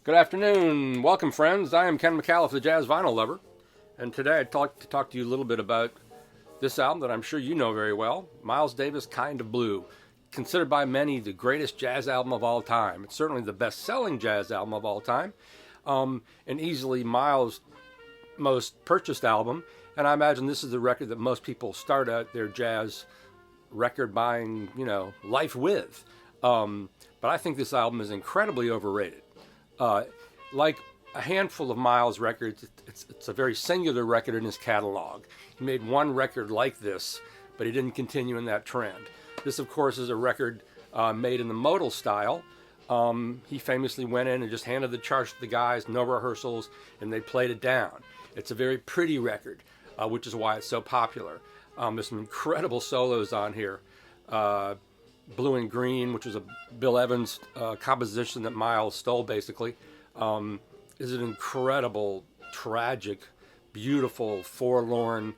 Good afternoon. Welcome, friends. I am Ken McAuliffe, the jazz vinyl lover. And today I'd like to talk to you a little bit about this album that I'm sure you know very well, Miles Davis' Kind of Blue. Considered by many the greatest jazz album of all time. It's certainly the best-selling jazz album of all time. And easily Miles' most purchased album. And I imagine this is the record that most people start out their jazz record buying, life with. But I think this album is incredibly overrated. Like a handful of Miles records, it's a very singular record in his catalog. He made one record like this, but he didn't continue in that trend. This, of course, is a record made in the modal style. He famously went in and just handed the charts to the guys, no rehearsals, and they played it down. It's a very pretty record, which is why it's so popular. There's some incredible solos on here. Blue and Green, which was a Bill Evans composition that Miles stole, basically, is an incredible, tragic, beautiful, forlorn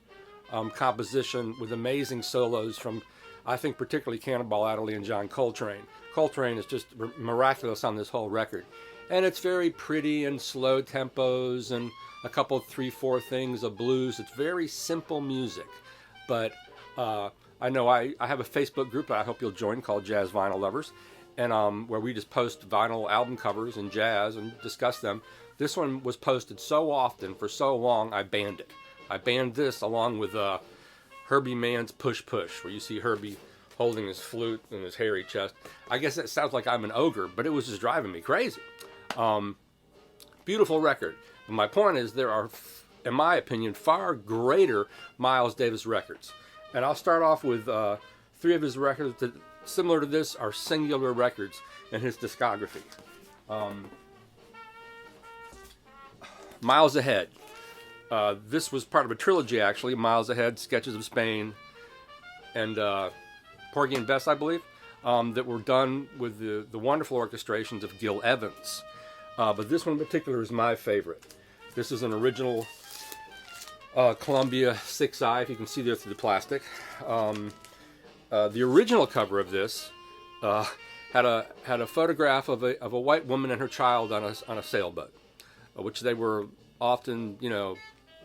composition with amazing solos from, I think, particularly Cannonball Adderley and John Coltrane. Coltrane is just miraculous on this whole record. And it's very pretty and slow tempos and a couple, 3-4 things of blues. It's very simple music, but I know I have a Facebook group that I hope you'll join called Jazz Vinyl Lovers, and where we just post vinyl album covers and jazz and discuss them. This one was posted so often for so long, I banned it. I banned this along with Herbie Mann's Push Push, where you see Herbie holding his flute and his hairy chest. I guess it sounds like I'm an ogre, but it was just driving me crazy. Beautiful record. But my point is there are, in my opinion, far greater Miles Davis records. And I'll start off with 3 of his records that, similar to this, are singular records in his discography. Miles Ahead. This was part of a trilogy, actually. Miles Ahead, Sketches of Spain, and Porgy and Bess, I believe, that were done with the wonderful orchestrations of Gil Evans. But this one in particular is my favorite. This is an original Columbia 6i, if you can see there through the plastic. The original cover of this had a photograph of a white woman and her child on a sailboat, which they were often,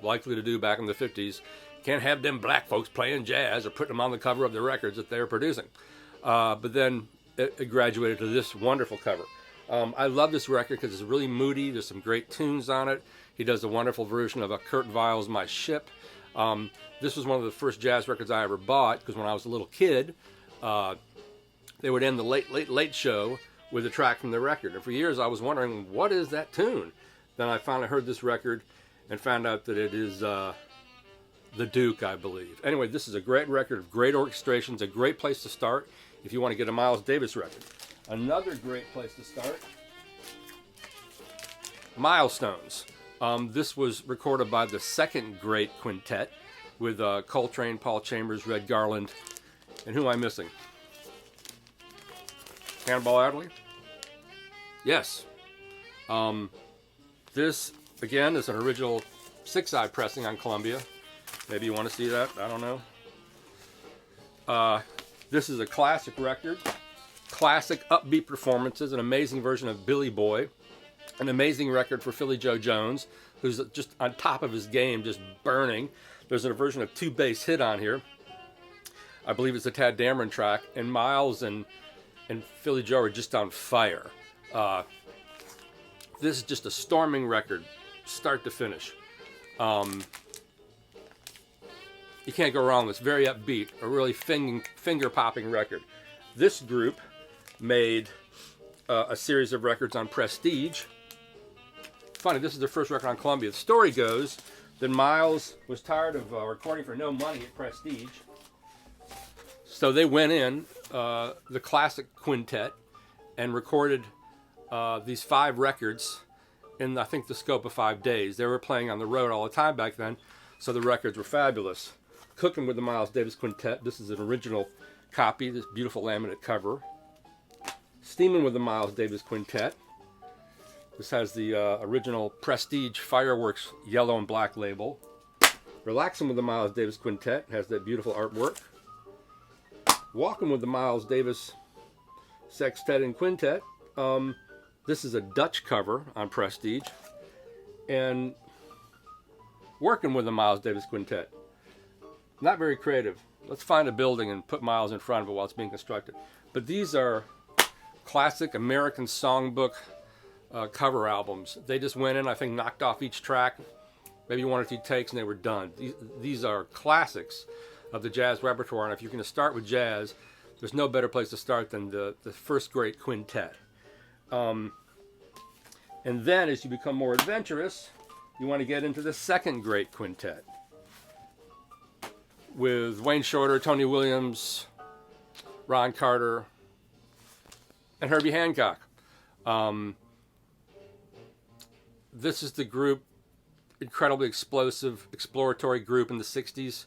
likely to do back in the 50s. Can't have them black folks playing jazz or putting them on the cover of the records that they're producing. But then it graduated to this wonderful cover. I love this record because it's really moody. There's some great tunes on it. He does a wonderful version of a Kurt Weill's My Ship. This was one of the first jazz records I ever bought, because when I was a little kid, they would end the late show with a track from the record. And for years I was wondering, what is that tune? Then I finally heard this record and found out that it is The Duke, I believe. Anyway, this is a great record of great orchestrations, a great place to start if you want to get a Miles Davis record. Another great place to start, Milestones. This was recorded by the second great quintet with Coltrane, Paul Chambers, Red Garland, and who am I missing? Cannonball Adderley? Yes. This, again, is an original 6i pressing on Columbia. Maybe you want to see that. I don't know. This is a classic record. Classic upbeat performances, an amazing version of Billy Boy. An amazing record for Philly Joe Jones, who's just on top of his game, just burning. There's a version of Two Bass Hit on here. I believe it's a Tad Dameron track. And Miles and Philly Joe are just on fire. This is just a storming record, start to finish. You can't go wrong. It's very upbeat, a really finger-popping record. This group made a series of records on Prestige. Funny, this is their first record on Columbia. The story goes that Miles was tired of recording for no money at Prestige. So they went in, the classic quintet, and recorded these 5 records in, I think, the scope of 5 days. They were playing on the road all the time back then, so the records were fabulous. Cooking with the Miles Davis Quintet. This is an original copy, this beautiful laminate cover. Steaming with the Miles Davis Quintet. This has the original Prestige Fireworks yellow and black label. Relaxing with the Miles Davis Quintet has that beautiful artwork. Walking with the Miles Davis Sextet and Quintet This is a Dutch cover on Prestige, and working with the Miles Davis Quintet. Not very creative. Let's find a building and put Miles in front of it while it's being constructed. But these are classic American songbook cover albums. They just went in, I think, knocked off each track, maybe one or two takes, and they were done. These are classics of the jazz repertoire, and if you're going to start with jazz, there's no better place to start than the first great quintet. And then as you become more adventurous, you want to get into the second great quintet with Wayne Shorter, Tony Williams, Ron Carter, and Herbie Hancock. This is the group, incredibly explosive, exploratory group in the 60s.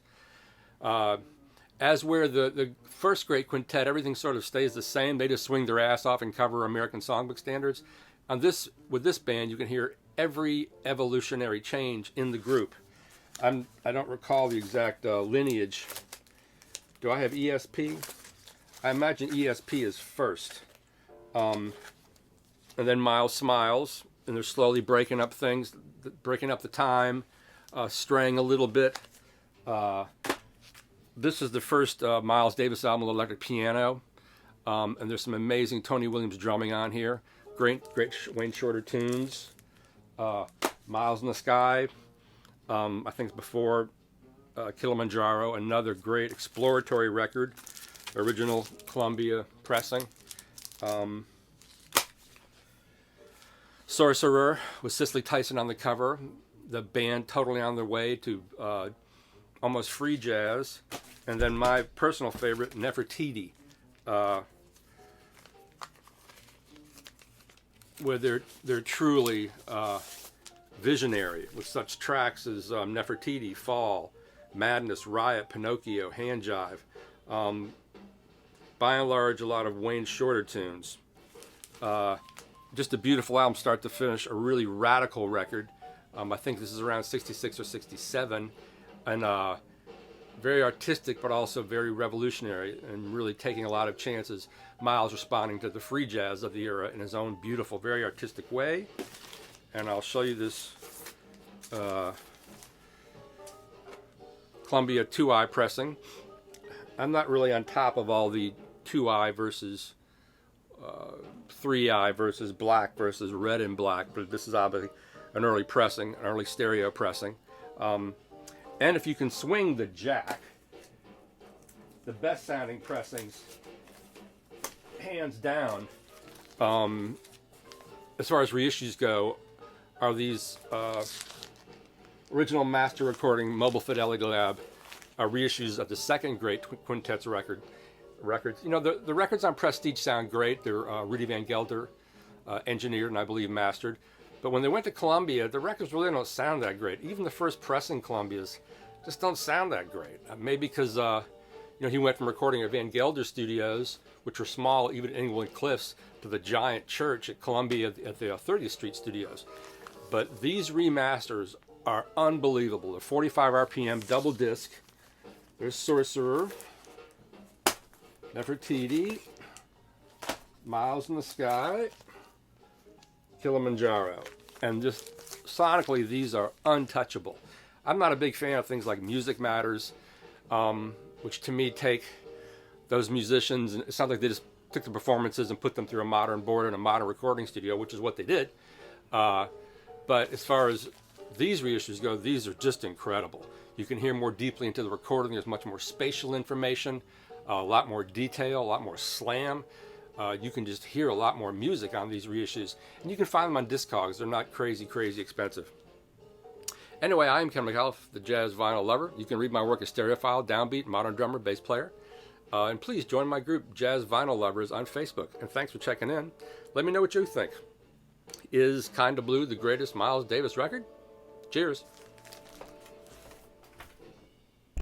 As where the first great quintet, everything sort of stays the same. They just swing their ass off and cover American songbook standards. With this band, you can hear every evolutionary change in the group. I don't recall the exact lineage. Do I have ESP? I imagine ESP is first. And then Miles Smiles, and they're slowly breaking up things, breaking up the time, straying a little bit. This is the first Miles Davis album with electric piano, and there's some amazing Tony Williams drumming on here. Great Wayne Shorter tunes. Miles in the Sky, I think it's before Kilimanjaro, another great exploratory record, original Columbia pressing. Sorcerer with Cicely Tyson on the cover, the band totally on their way to almost free jazz. And then my personal favorite, Nefertiti, where they're truly visionary with such tracks as Nefertiti, Fall, Madness, Riot, Pinocchio, Hand Jive. By and large, a lot of Wayne Shorter tunes. Just a beautiful album, start to finish, a really radical record. I think this is around 66 or 67, and very artistic, but also very revolutionary, and really taking a lot of chances. Miles responding to the free jazz of the era in his own beautiful, very artistic way. And I'll show you this Columbia 2i pressing. I'm not really on top of all the 2i versus 3i versus black versus red and black, but this is obviously an early pressing, an early stereo pressing. And if you can swing the jack, the best sounding pressings, hands down, as far as reissues go, are these original master recording Mobile Fidelity Lab reissues of the second great quintet's records. You know, the records on Prestige sound great. They're Rudy Van Gelder engineered and I believe mastered. But when they went to Columbia, the records really don't sound that great. Even the first pressing Columbias just don't sound that great. Maybe because he went from recording at Van Gelder studios, which were small, even at Englewood Cliffs, to the giant church at Columbia at the 30th Street studios. But these remasters are unbelievable. They're 45 RPM, double disc. There's Sorcerer, Nefertiti, Miles in the Sky, Kilimanjaro. And just sonically, these are untouchable. I'm not a big fan of things like Music Matters, which to me take those musicians, and it sounds like they just took the performances and put them through a modern board in a modern recording studio, which is what they did. But as far as these reissues go, these are just incredible. You can hear more deeply into the recording. There's much more spatial information, a lot more detail, a lot more slam. You can just hear a lot more music on these reissues. And you can find them on Discogs. They're not crazy, crazy expensive. Anyway, I am Ken McAuliffe, the jazz vinyl lover. You can read my work as stereophile, downbeat, modern drummer, bass player. And please join my group, Jazz Vinyl Lovers, on Facebook. And thanks for checking in. Let me know what you think. Is Kinda Blue the greatest Miles Davis record? Cheers.